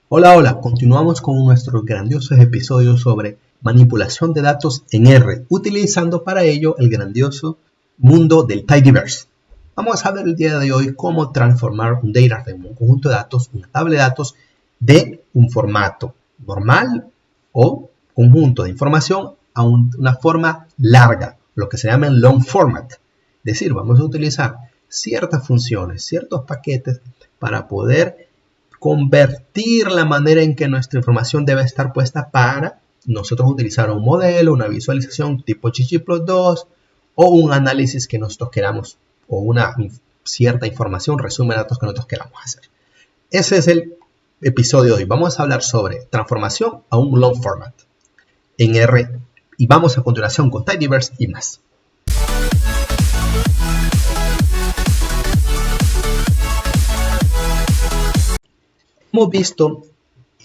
Hola, hola, continuamos con nuestros grandiosos episodios sobre manipulación de datos en R, utilizando para ello el grandioso mundo del Tidyverse. Vamos a ver el día de hoy cómo transformar un data frame, un conjunto de datos, una tabla de datos, de un formato normal o conjunto de información a una forma larga, lo que se llama el long format. Es decir, vamos a utilizar ciertas funciones, ciertos paquetes para poder convertir la manera en que nuestra información debe estar puesta para nosotros utilizar un modelo, una visualización tipo ggplot2 o un análisis que nosotros queramos o una cierta información, resumen de datos que nosotros queramos hacer. Ese es el episodio de hoy. Vamos a hablar sobre transformación a un long format en R y vamos a continuación con Tidyverse y más. Hemos visto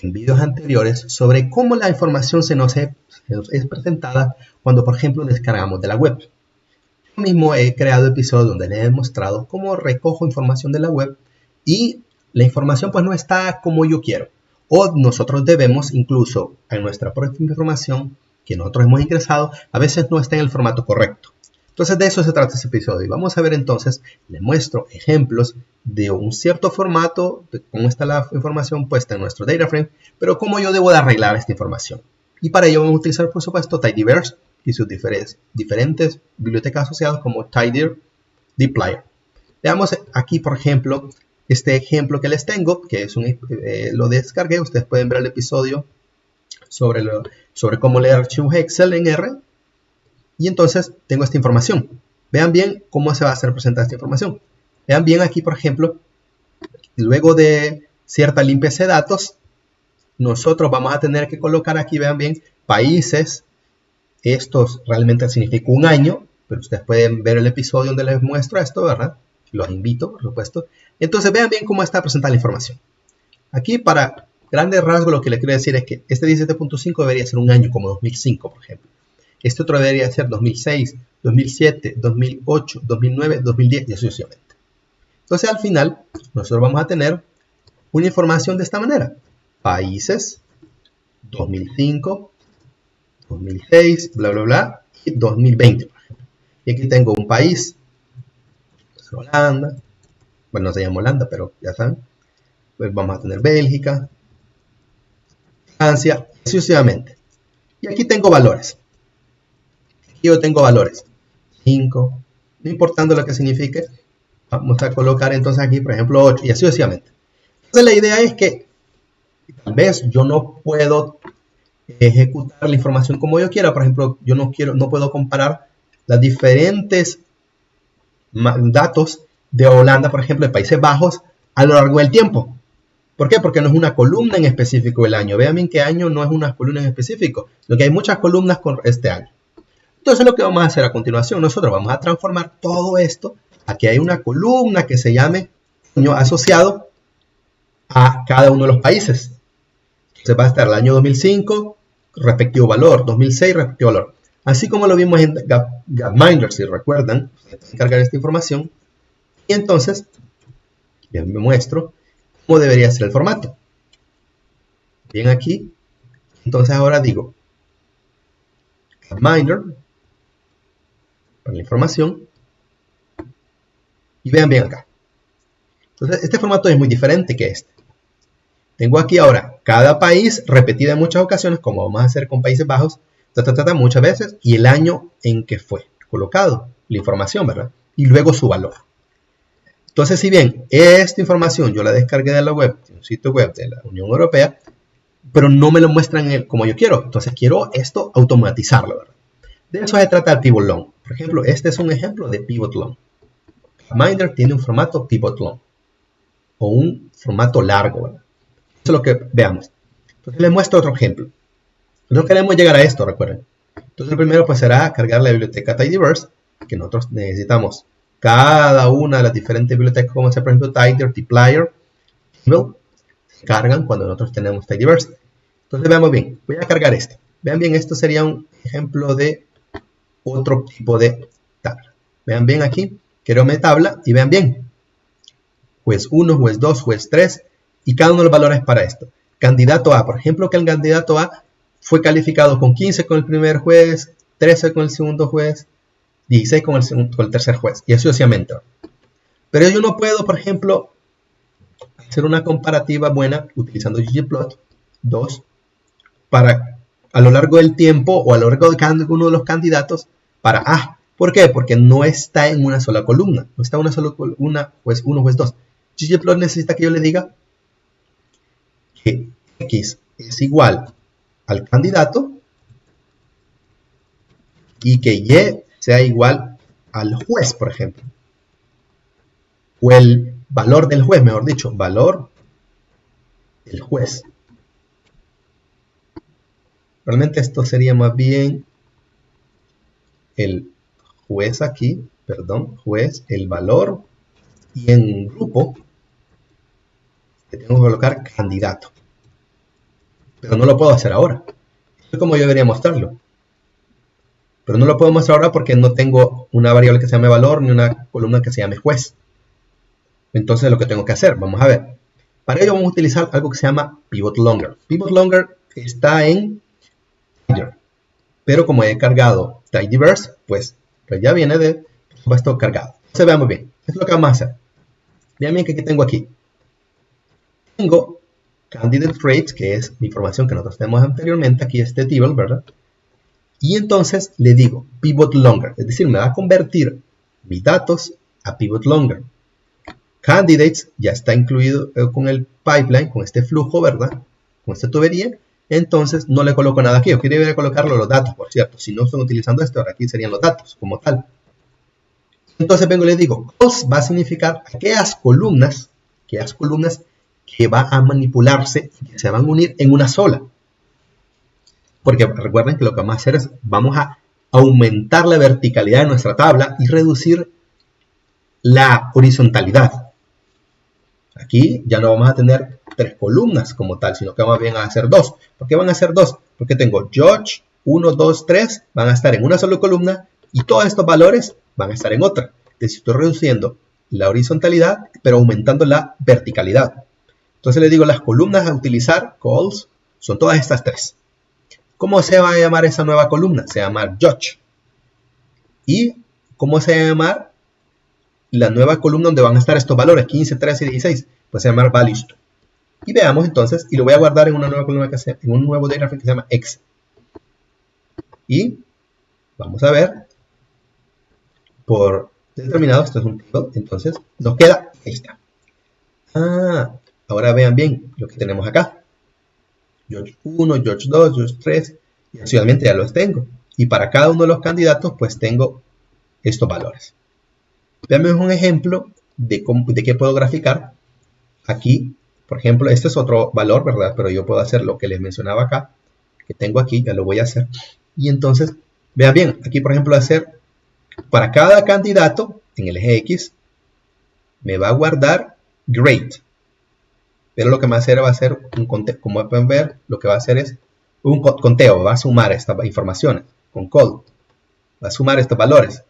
en videos anteriores sobre cómo la información se nos es presentada cuando, por ejemplo, descargamos de la web. Yo mismo he creado episodios donde les he mostrado cómo recojo información de la web y la información pues no está como yo quiero. O nosotros debemos incluso en nuestra propia información que nosotros hemos ingresado, a veces no está en el formato correcto. Entonces de eso se trata este episodio y vamos a ver entonces, les muestro ejemplos de un cierto formato, de cómo está la información puesta en nuestro data frame, pero cómo yo debo de arreglar esta información. Y para ello vamos a utilizar por supuesto Tidyverse y sus diferentes bibliotecas asociadas como Tidyr, dplyr. Veamos aquí por ejemplo este ejemplo que les tengo, que es lo descargué, ustedes pueden ver el episodio sobre cómo leer archivos Excel en R. Y entonces tengo esta información. Vean bien cómo se va a hacer presentada esta información. Vean bien aquí, por ejemplo, luego de cierta limpieza de datos, nosotros vamos a tener que colocar aquí, vean bien, países. Estos realmente significa un año, pero ustedes pueden ver el episodio donde les muestro esto, ¿verdad? Los invito, por supuesto. Entonces vean bien cómo está presentada la información. Aquí, para grandes rasgos, lo que les quiero decir es que este 17.5 debería ser un año como 2005, por ejemplo. Este otro debería ser 2006, 2007, 2008, 2009, 2010 y así sucesivamente. Entonces al final nosotros vamos a tener una información de esta manera. Países, 2005, 2006, bla, bla, bla, y 2020, por ejemplo. Y aquí tengo un país, Holanda, bueno, no se llama Holanda, pero ya saben. Pues vamos a tener Bélgica, Francia, y sucesivamente. Y aquí tengo valores. Yo tengo valores 5, no importando lo que signifique, vamos a colocar entonces aquí por ejemplo 8 y así sucesivamente. Entonces la idea es que tal vez yo no puedo ejecutar la información como yo quiera. Por ejemplo, yo no puedo comparar las diferentes datos de Holanda, por ejemplo, de Países Bajos a lo largo del tiempo. ¿Por qué? Porque no es una columna en específico el año. Vean bien que año no es una columna en específico, sino que hay muchas columnas con este año. Entonces lo que vamos a hacer a continuación, nosotros vamos a transformar todo esto. Aquí hay una columna que se llame año asociado a cada uno de los países. Entonces va a estar el año 2005, respectivo valor, 2006, respectivo valor. Así como lo vimos en Gapminder, si recuerdan, cargar esta información. Y entonces, me muestro cómo debería ser el formato. Bien aquí, entonces ahora digo, Gapminder, para la información, y vean bien acá. Entonces este formato es muy diferente que este. Tengo aquí ahora cada país repetido en muchas ocasiones, como vamos a hacer con Países Bajos, muchas veces, y el año en que fue colocado la información, ¿verdad? Y luego su valor. Entonces, si bien esta información yo la descargué de la web, de un sitio web de la Unión Europea, pero no me lo muestran como yo quiero. Entonces quiero esto automatizarlo, ¿verdad? De eso se trata el pivot long. Por ejemplo, este es un ejemplo de pivot long. Gapminder tiene un formato pivot long o un formato largo, ¿verdad? Eso es lo que veamos. Entonces les muestro otro ejemplo. Nosotros queremos llegar a esto, recuerden. Entonces el primero pues será cargar la biblioteca Tidyverse, que nosotros necesitamos cada una de las diferentes bibliotecas, como por ejemplo Tidyr, dplyr, se cargan cuando nosotros tenemos Tidyverse. Entonces veamos bien, voy a cargar este. Vean bien, esto sería un ejemplo de otro tipo de tabla. Vean bien aquí, creo mi tabla y vean bien. Juez 1, juez 2, juez 3 y cada uno de los valores para esto. candidato A, por ejemplo, que el candidato A fue calificado con 15 con el primer juez, 13 con el segundo juez, 16 con el tercer juez, y así sucesivamente. Pero yo no puedo, por ejemplo, hacer una comparativa buena utilizando ggplot 2 para a lo largo del tiempo o a lo largo de cada uno de los candidatos para A. ¿Por qué? Porque no está en una sola columna, no está en una sola columna, juez 1, juez 2. ggplot necesita que yo le diga que X es igual al candidato y que Y sea igual al juez, por ejemplo. O el valor del juez, mejor dicho, valor del juez. Realmente esto sería más bien el juez aquí, perdón, juez, el valor, y en grupo le tengo que colocar candidato. Pero no lo puedo hacer ahora. Esto es como yo debería mostrarlo. Pero no lo puedo mostrar ahora porque no tengo una variable que se llame valor ni una columna que se llame juez. Entonces lo que tengo que hacer, vamos a ver. Para ello vamos a utilizar algo que se llama pivot longer. Pivot longer está en Tidyr, pero como he cargado tidyverse, pues ya viene de, por supuesto, cargado. Entonces veamos bien. Esto es lo que vamos a hacer. Vean bien que aquí tengo aquí. Tengo candidate rates, que es la información que nosotros tenemos anteriormente. Aquí este table, ¿verdad? Y entonces le digo pivot longer, es decir, me va a convertir mis datos a pivot longer. Candidates ya está incluido con el pipeline, con este flujo, ¿verdad? Con esta tubería. Entonces no le coloco nada aquí. Yo quería colocarlo los datos, por cierto. Si no estoy utilizando esto, ahora aquí serían los datos como tal. Entonces vengo y le digo, cos va a significar aquellas columnas que van a manipularse y que se van a unir en una sola. Porque recuerden que lo que vamos a hacer es, vamos a aumentar la verticalidad de nuestra tabla y reducir la horizontalidad. Aquí ya no vamos a tener 3 columnas como tal, sino que más bien van a ser 2. ¿Por qué van a ser 2? Porque tengo George, 1, 2, 3, van a estar en una sola columna y todos estos valores van a estar en otra. Entonces estoy reduciendo la horizontalidad, pero aumentando la verticalidad. Entonces le digo, las columnas a utilizar, calls, son todas estas 3. ¿Cómo se va a llamar esa nueva columna? Se va a llamar George. ¿Y cómo se va a llamar la nueva columna donde van a estar estos valores, 15, 13 y 16? Pues se va a llamar values. Y veamos entonces, y lo voy a guardar en una nueva columna en un nuevo data frame que se llama X. Y vamos a ver, por determinado, esto es un pivot, entonces nos queda, ahí está. Ahora vean bien lo que tenemos acá. George 1, George 2, George 3, y actualmente ya los tengo. Y para cada uno de los candidatos, pues tengo estos valores. Veamos un ejemplo de qué puedo graficar. Aquí, por ejemplo, este es otro valor, ¿verdad? Pero yo puedo hacer lo que les mencionaba acá, que tengo aquí, ya lo voy a hacer. Y entonces, vean bien, aquí por ejemplo hacer, para cada candidato, en el eje X, me va a guardar grade. Pero lo que me va a hacer un conteo. Como pueden ver, lo que va a hacer es un conteo. Va a sumar estas informaciones con call. Va a sumar estos valores.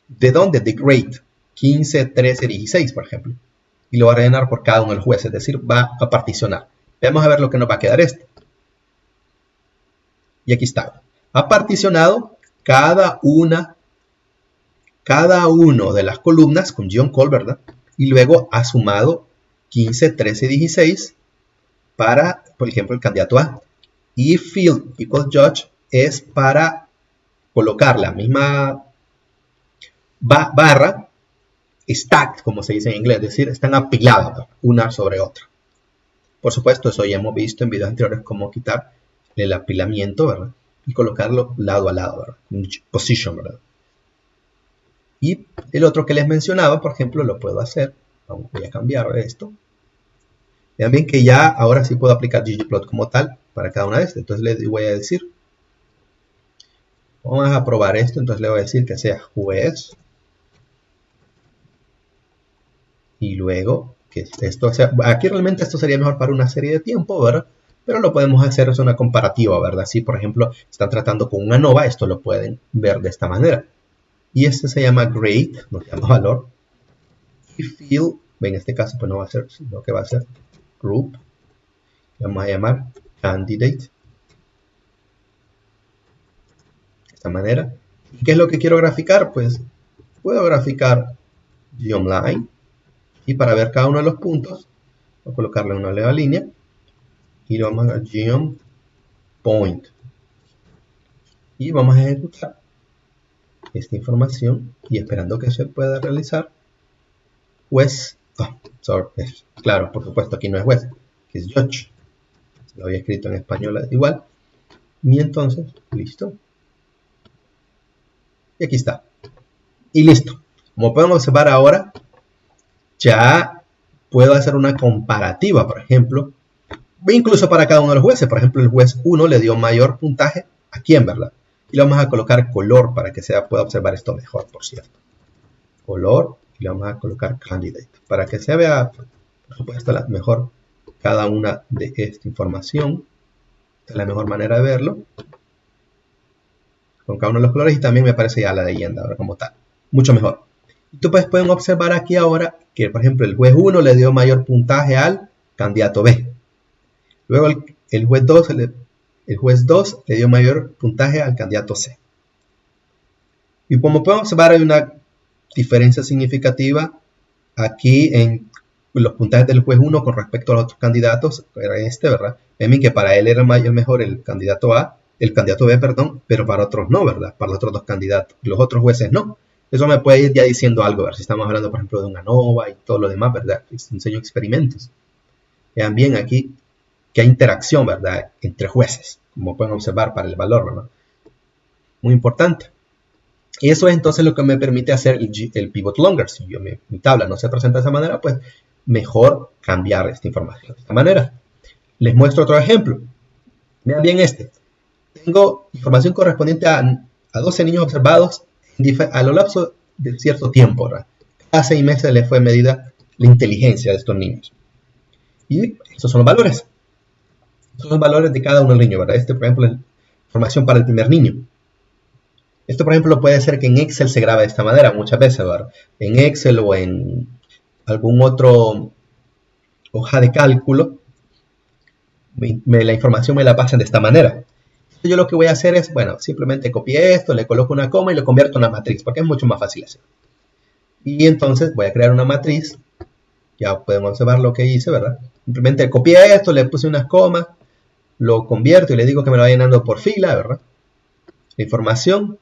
¿De dónde? De grade. 15, 13, 16, por ejemplo. Y lo va a rellenar por cada uno de los jueces. Es decir, va a particionar. Vamos a ver lo que nos va a quedar esto. Y aquí está. Ha particionado cada uno de las columnas con John-Call, ¿verdad? Y luego ha sumado 15, 13, 16 para, por ejemplo, el candidato A. Y field equals judge es para colocar la misma barra stacked, como se dice en inglés, es decir, están apiladas una sobre otra. Por supuesto, eso ya hemos visto en videos anteriores cómo quitar el apilamiento, ¿verdad? Y colocarlo lado a lado, ¿verdad? Position, ¿verdad? Y el otro que les mencionaba, por ejemplo, lo puedo hacer. Voy a cambiar esto. Vean bien que ya ahora sí puedo aplicar ggplot como tal para cada una de estas. Entonces le voy a decir, vamos a probar esto. Entonces le voy a decir que sea juez. Y luego, que esto sea, aquí realmente esto sería mejor para una serie de tiempo, ¿verdad? Pero lo podemos hacer, es una comparativa, ¿verdad? Si por ejemplo están tratando con una ANOVA, esto lo pueden ver de esta manera. Y este se llama grade, no se llama valor. Y field, en este caso pues no va a ser, sino que va a ser group. vamos a llamar candidate, de esta manera. ¿Y qué es lo que quiero graficar? Pues puedo graficar geomLine, y para ver cada uno de los puntos, voy a colocarle una nueva línea, y lo vamos a geomPoint, y vamos a ejecutar esta información, y esperando que se pueda realizar, claro, por supuesto aquí no es West, que es George, lo había escrito en español igual, y entonces, listo, y aquí está, y listo. Como podemos observar ahora, ya puedo hacer una comparativa, por ejemplo, incluso para cada uno de los jueces. Por ejemplo, el juez 1 le dio mayor puntaje a quién, ¿verdad? Y le vamos a colocar color para que se pueda observar esto mejor, por cierto. Color, y le vamos a colocar candidate, para que se vea, por supuesto, mejor cada una de esta información. Esta es la mejor manera de verlo, con cada uno de los colores, y también me aparece ya la leyenda, ahora como tal, mucho mejor. Entonces pueden observar aquí ahora que, por ejemplo, el juez 1 le dio mayor puntaje al candidato B. Luego el juez 2 le dio mayor puntaje al candidato C. Y como pueden observar, hay una diferencia significativa aquí en los puntajes del juez 1 con respecto a los otros candidatos. Era ¿verdad? Ven que para él era mejor el candidato B, perdón, pero para otros no, ¿verdad? Para los otros dos candidatos, los otros jueces no. Eso me puede ir ya diciendo algo, ¿verdad? Si estamos hablando, por ejemplo, de una ANOVA y todo lo demás, ¿verdad? Enseño experimentos. Vean bien aquí que hay interacción, ¿verdad? Entre jueces, como pueden observar para el valor, ¿verdad? Muy importante. Y eso es entonces lo que me permite hacer el pivot longer. Si mi tabla no se presenta de esa manera, pues mejor cambiar esta información de esta manera. Les muestro otro ejemplo. Vean bien este. Tengo información correspondiente a 12 niños observados a lo lapso de cierto tiempo, ¿verdad? Cada 6 meses les fue medida la inteligencia de estos niños. Y estos son los valores. Estos son los valores de cada uno de los niños, ¿verdad? Este, por ejemplo, es información para el primer niño. Esto, por ejemplo, puede ser que en Excel se grabe de esta manera muchas veces, ¿verdad? En Excel o en algún otro hoja de cálculo, la información me la pasan de esta manera. Yo lo que voy a hacer es, bueno, simplemente copié esto, le coloco una coma y lo convierto en una matriz, porque es mucho más fácil hacer. Y entonces voy a crear una matriz. Ya podemos observar lo que hice, ¿verdad? Simplemente copié esto, le puse unas comas, lo convierto y le digo que me lo vaya llenando por fila, ¿verdad? La información.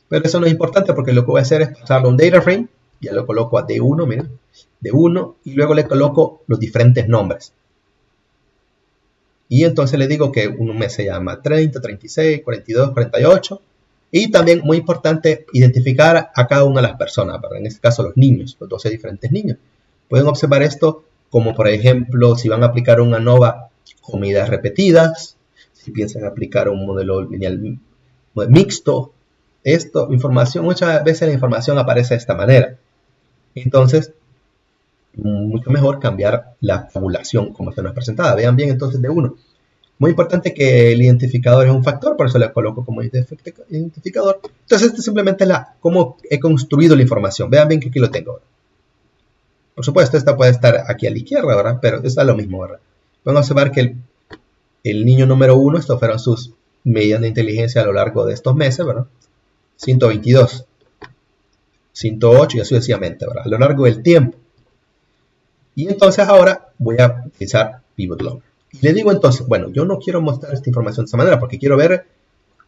Pero eso no es importante porque lo que voy a hacer es pasarlo a un data frame. Ya lo coloco a D1, miren. D1 y luego le coloco los diferentes nombres. Y entonces le digo que un mes se llama 30, 36, 42, 48. Y también, muy importante, identificar a cada una de las personas, ¿verdad? En este caso los niños, los 12 diferentes niños. Pueden observar esto como, por ejemplo, si van a aplicar una ANOVA con medidas repetidas, si piensan aplicar un modelo lineal mixto. Muchas veces la información aparece de esta manera. Entonces, mucho mejor cambiar la tabulación como se nos es presentada. Vean bien entonces de uno. Muy importante que el identificador es un factor, por eso le coloco como identificador. Entonces, esto simplemente es cómo he construido la información. Vean bien que aquí lo tengo. Por supuesto, esta puede estar aquí a la izquierda, ¿verdad? Pero está lo mismo, ¿verdad? Vamos a observar que el niño número 1, estos fueron sus medidas de inteligencia a lo largo de estos meses, ¿verdad? 122, 108 y así sucesivamente, ¿verdad? A lo largo del tiempo. Y entonces ahora voy a utilizar pivot longer. Y le digo entonces, bueno, yo no quiero mostrar esta información de esta manera porque quiero ver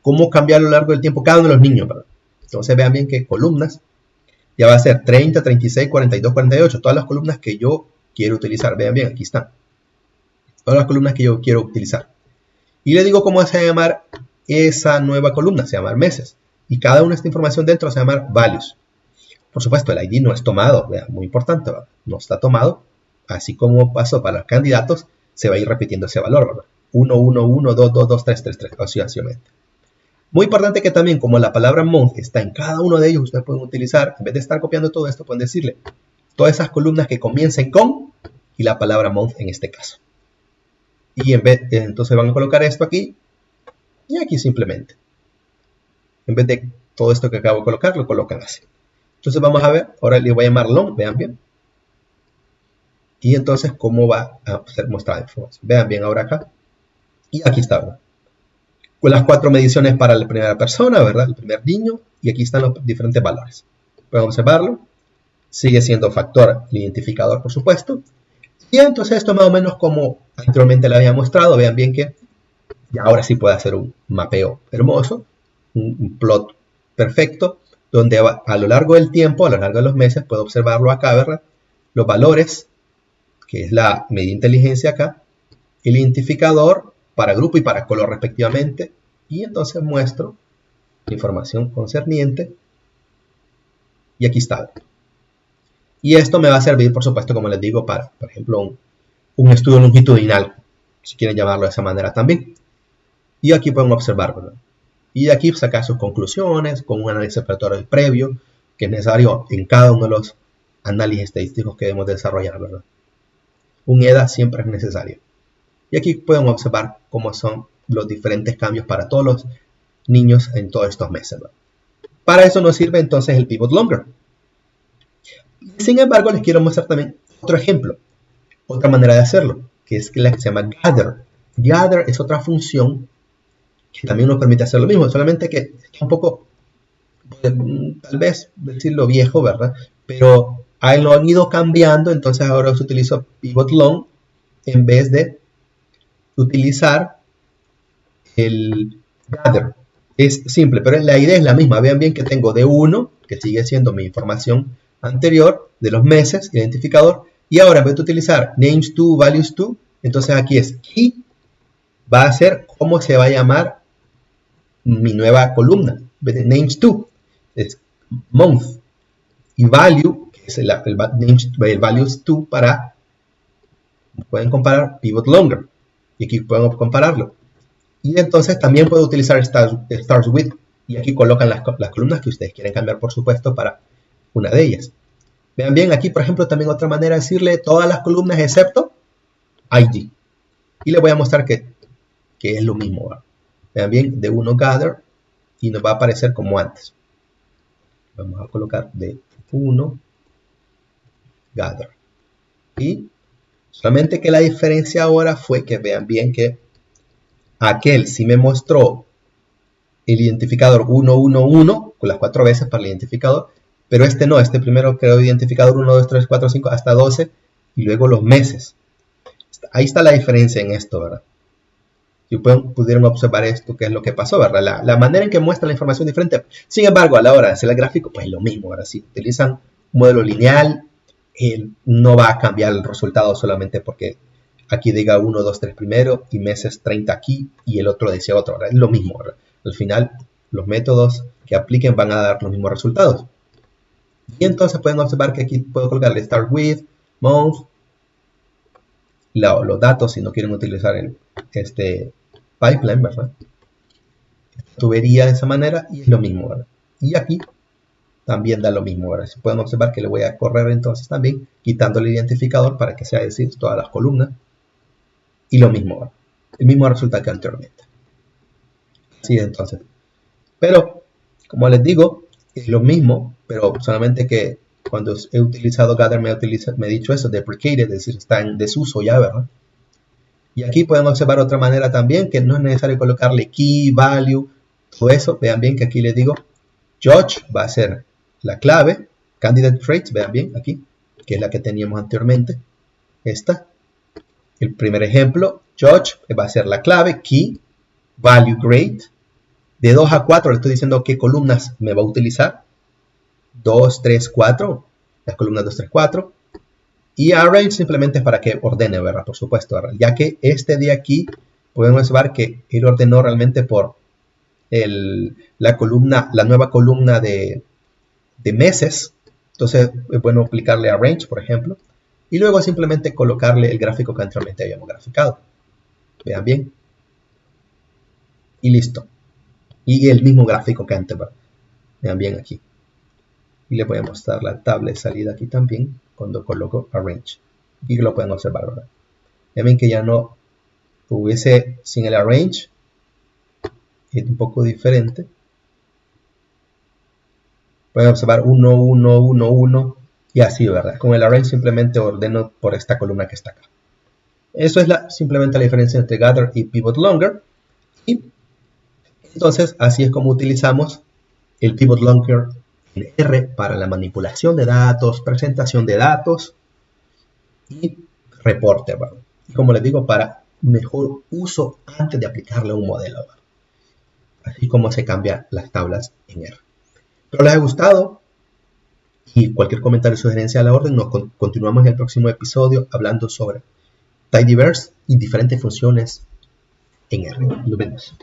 cómo cambiar a lo largo del tiempo cada uno de los niños, ¿verdad? Entonces vean bien que columnas ya va a ser 30, 36, 42, 48. Todas las columnas que yo quiero utilizar. Vean bien, aquí están. Todas las columnas que yo quiero utilizar. Y le digo cómo se va a llamar esa nueva columna. Se va a llamar meses. Y cada una de esta información dentro se va a llamar values. Por supuesto, el ID no es tomado. Vean, muy importante, ¿verdad? No está tomado. Así como pasó para los candidatos, se va a ir repitiendo ese valor, ¿verdad? 1, 1, 1, 2, 2, 2, 3, 3, 3. Sucesivamente. Muy importante que también, como la palabra month está en cada uno de ellos, ustedes pueden utilizar, en vez de estar copiando todo esto, pueden decirle todas esas columnas que comiencen con y la palabra month en este caso. Y entonces van a colocar esto aquí y aquí simplemente. En vez de todo esto que acabo de colocar, lo colocan así. Entonces vamos a ver, ahora le voy a llamar long, vean bien. y entonces cómo va a ser mostrada la información. Vean bien ahora acá. Y aquí está, ¿verdad? Con las 4 mediciones para la primera persona, ¿verdad? El primer niño. Y aquí están los diferentes valores. Pueden observarlo. Sigue siendo factor el identificador, por supuesto. Y entonces esto más o menos como anteriormente le había mostrado. Vean bien que ya ahora sí puede hacer un mapeo hermoso. Un plot perfecto. Donde a lo largo del tiempo, a lo largo de los meses, puedo observarlo acá, ¿verdad? Los valores, que es la medida de inteligencia acá. El identificador para grupo y para color respectivamente, y entonces muestro la información concerniente, y aquí está. Y esto me va a servir, por supuesto, como les digo, para, por ejemplo, un estudio longitudinal, si quieren llamarlo de esa manera también. Y aquí pueden observar, ¿verdad? Y de aquí sacar sus conclusiones con un análisis preparatorio previo, que es necesario en cada uno de los análisis estadísticos que debemos desarrollar, ¿verdad? Un EDA siempre es necesario. Y aquí pueden observar cómo son los diferentes cambios para todos los niños en todos estos meses, ¿verdad? Para eso nos sirve entonces el Pivot Longer. Sin embargo, les quiero mostrar también otro ejemplo, otra manera de hacerlo, que es la que se llama Gather. Gather es otra función que también nos permite hacer lo mismo, solamente que está un poco, tal vez decirlo viejo, ¿verdad? Pero ahí lo han ido cambiando, entonces ahora se utiliza Pivot Long en vez de utilizar el Gather. Es simple, pero la idea es la misma. Vean bien que tengo D1, que sigue siendo mi información anterior de los meses, identificador, y ahora en vez de utilizar names2, values2, entonces aquí es key, va a ser cómo se va a llamar mi nueva columna. En vez de names2, es month, y value, que es el values2 para, pueden comparar pivot longer, y aquí pueden compararlo. Y entonces también puedo utilizar stars with, y aquí colocan las columnas que ustedes quieren cambiar, por supuesto, para una de ellas. Vean bien, aquí por ejemplo también otra manera de decirle todas las columnas excepto ID. Y les voy a mostrar que es lo mismo, ¿verdad? Vean bien, D1 gather y nos va a aparecer como antes. Vamos a colocar D1 gather. Y solamente que la diferencia ahora fue que vean bien que aquel sí me mostró el identificador 111 con las 4 veces para el identificador, pero este no, este primero creó identificador 1, 2, 3, 4, 5 hasta 12 y luego los meses. Ahí está la diferencia en esto, ¿verdad? Si pudieron observar esto, qué es lo que pasó, ¿verdad? La manera en que muestra la información es diferente. Sin embargo, a la hora de hacer el gráfico, pues es lo mismo, ¿verdad? Si utilizan un modelo lineal, no va a cambiar el resultado solamente porque aquí diga 1, 2, 3 primero y meses 30 aquí y el otro decía otro, ¿verdad? Es lo mismo, ¿verdad? Al final, los métodos que apliquen van a dar los mismos resultados. Y entonces pueden observar que aquí puedo colocarle start with, month, los datos si no quieren utilizar este pipeline, ¿verdad? Tubería de esa manera y es lo mismo, ¿verdad? Y aquí también da lo mismo, ¿verdad? Si pueden observar que le voy a correr entonces también quitando el identificador para que sea decir todas las columnas y lo mismo, ¿verdad? El mismo resultado que anteriormente. Así entonces. Pero, como les digo, es lo mismo, pero solamente que cuando he utilizado Gather me he dicho eso, deprecated, es decir, está en desuso ya, ¿verdad? Y aquí pueden observar otra manera también, que no es necesario colocarle key, value, todo eso. Vean bien que aquí les digo, Judge va a ser la clave, Candidate Traits, vean bien aquí, que es la que teníamos anteriormente, esta. El primer ejemplo, Judge va a ser la clave, key, value, grade. De 2 a 4 le estoy diciendo qué columnas me va a utilizar. 2, 3, 4. Las columnas 2, 3, 4. Y arrange simplemente es para que ordene, ¿verdad? Por supuesto, ¿verdad? Ya que este de aquí, podemos observar que él ordenó realmente por la nueva columna de meses. Entonces es bueno aplicarle arrange, por ejemplo. Y luego simplemente colocarle el gráfico que anteriormente habíamos graficado. Vean bien. Y listo. Y el mismo gráfico que antes, ¿verdad? Vean bien aquí. Y les voy a mostrar la tabla de salida aquí también cuando coloco arrange. Aquí lo pueden observar, ¿verdad? Ven que ya no hubiese sin el arrange. Es un poco diferente. Pueden observar 1, 1, 1, 1 Y así, ¿verdad? Con el array simplemente ordeno por esta columna que está acá. Eso es simplemente la diferencia entre gather y pivot longer. Y entonces, así es como utilizamos el pivot longer en R para la manipulación de datos, presentación de datos y reporte, ¿verdad? Y como les digo, para mejor uso antes de aplicarle un modelo, ¿verdad? Así como se cambian las tablas en R. Espero les haya gustado y cualquier comentario o sugerencia a la orden. Nos continuamos en el próximo episodio hablando sobre tidyverse y diferentes funciones en R. Nos vemos.